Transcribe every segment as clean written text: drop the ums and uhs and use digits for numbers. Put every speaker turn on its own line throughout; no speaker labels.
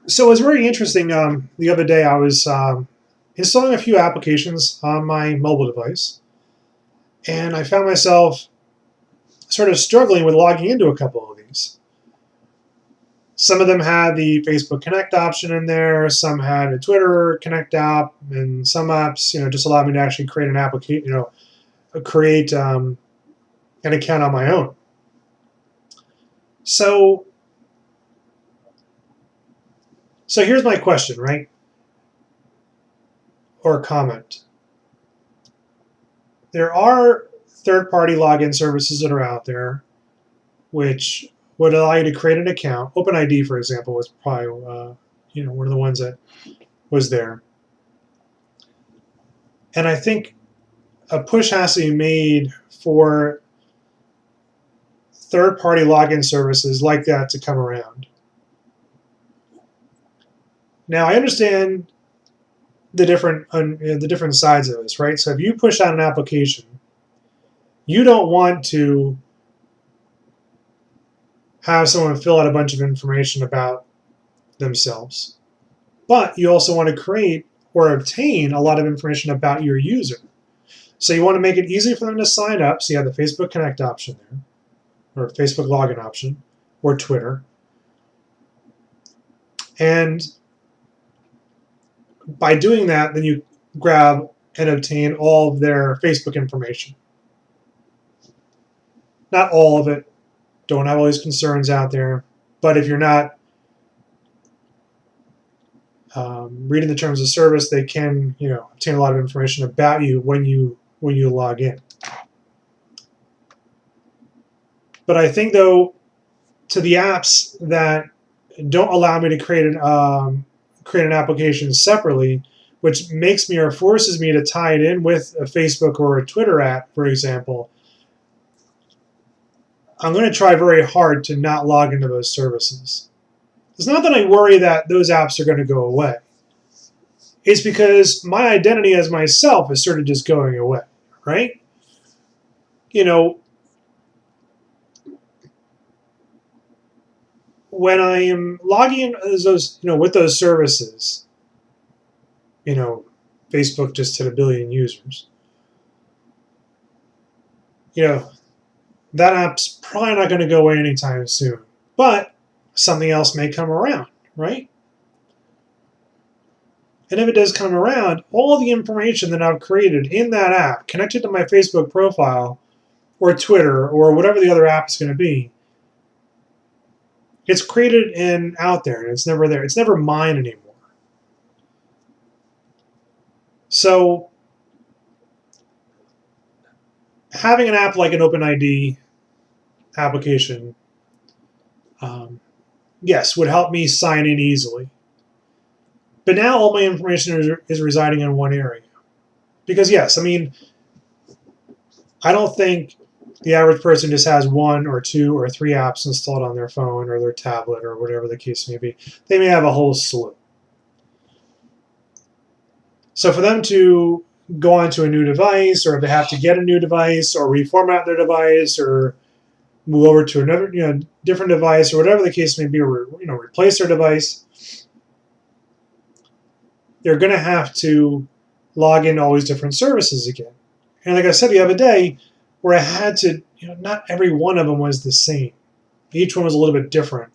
So it was very interesting. The other day, I was installing a few applications on my mobile device, and I found myself sort of struggling with logging into a couple of these. Some of them had the Facebook Connect option in there. Some had a Twitter Connect app, and some apps, just allowed me to actually create an application, create an account on my own. So, so here's my question, right, or comment. There are third-party login services that are out there which would allow you to create an account. OpenID, for example, was probably one of the ones that was there. And I think a push has to be made for third-party login services like that to come around. Now, I understand the different sides of this, right? So if you push out an application, you don't want to have someone fill out a bunch of information about themselves, but you also want to create or obtain a lot of information about your user. So you want to make it easy for them to sign up. So you have the Facebook Connect option there, or Facebook login option, or Twitter. And by doing that, then you grab and obtain all of their Facebook information. Not all of it. Don't have all these concerns out there. But if you're not reading the terms of service, they can, obtain a lot of information about you when you log in. But I think, though, to the apps that don't allow me to create an application separately, which makes me or forces me to tie it in with a Facebook or a Twitter app, for example, I'm going to try very hard to not log into those services. It's not that I worry that those apps are going to go away. It's because my identity as myself is sort of just going away, right? When I am logging in those, with those services, Facebook just hit 1 billion users. That app's probably not going to go away anytime soon. But something else may come around, right? And if it does come around, all the information that I've created in that app, connected to my Facebook profile, or Twitter, or whatever the other app is going to be, it's created and out there, and it's never there. It's never mine anymore. So having an app like an OpenID application, yes, would help me sign in easily. But now all my information is residing in one area. Because yes, I don't think the average person just has 1 or 2 or 3 apps installed on their phone or their tablet or whatever the case may be. They may have a whole slew. So for them to go onto a new device, or if they have to get a new device or reformat their device or move over to another different device or whatever the case may be, or replace their device, they're going to have to log into all these different services again. And like I said the other day, where I had to, not every one of them was the same. Each one was a little bit different.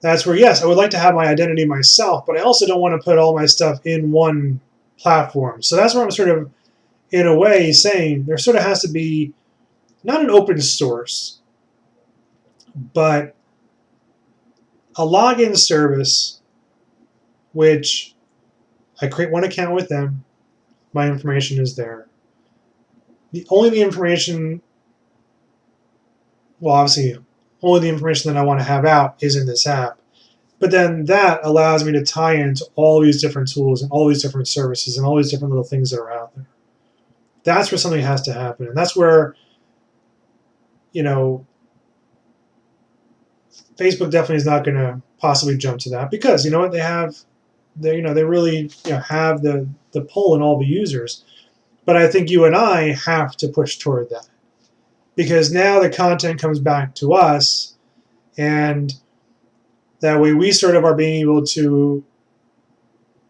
That's where, yes, I would like to have my identity myself, but I also don't want to put all my stuff in one platform. So that's where I'm sort of, in a way, saying there sort of has to be not an open source, but a login service which I create one account with them, my information is there. The information, well, obviously, only the information that I want to have out is in this app. But then that allows me to tie into all these different tools and all these different services and all these different little things that are out there. That's where something has to happen. And that's where, Facebook definitely is not going to possibly jump to that, because you know what, they really have the pull in all the users. But I think you and I have to push toward that, because now the content comes back to us, and That way we sort of are being able to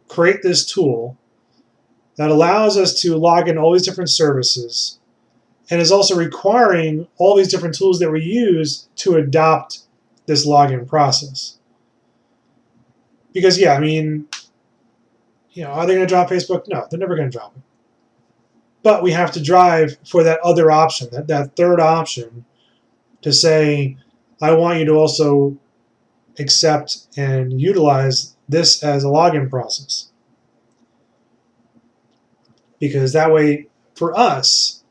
create this tool that allows us to log in all these different services and is also requiring all these different tools that we use to adopt this login process. Because yeah, I mean, are they going to drop Facebook? No, they're never going to drop it. But we have to drive for that other option, that third option, to say, I want you to also accept and utilize this as a login process. Because that way, for us,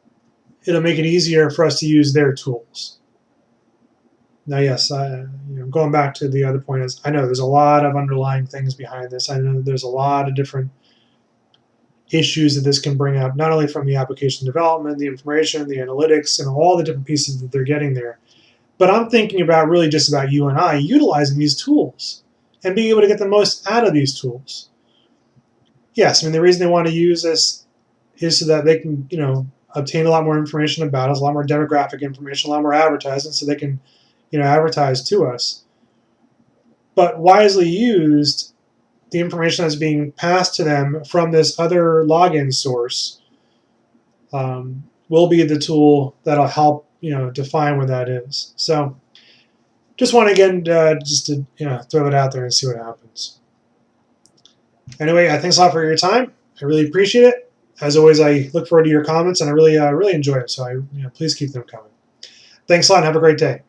it'll make it easier for us to use their tools. Now, yes, going back to the other point is, I know there's a lot of underlying things behind this. I know there's a lot of different issues that this can bring up, not only from the application development, the information, the analytics, and all the different pieces that they're getting there. But I'm thinking about really just about you and I utilizing these tools and being able to get the most out of these tools. Yes, I mean, the reason they want to use this is so that they can, obtain a lot more information about us, a lot more demographic information, a lot more advertising, so they can, advertise to us. But wisely used, the information that's being passed to them from this other login source will be the tool that'll help, define what that is. So just want to, again, just to throw it out there and see what happens. Anyway, thanks a lot for your time. I really appreciate it. As always, I look forward to your comments, and I really enjoy it. So please keep them coming. Thanks a lot, and have a great day.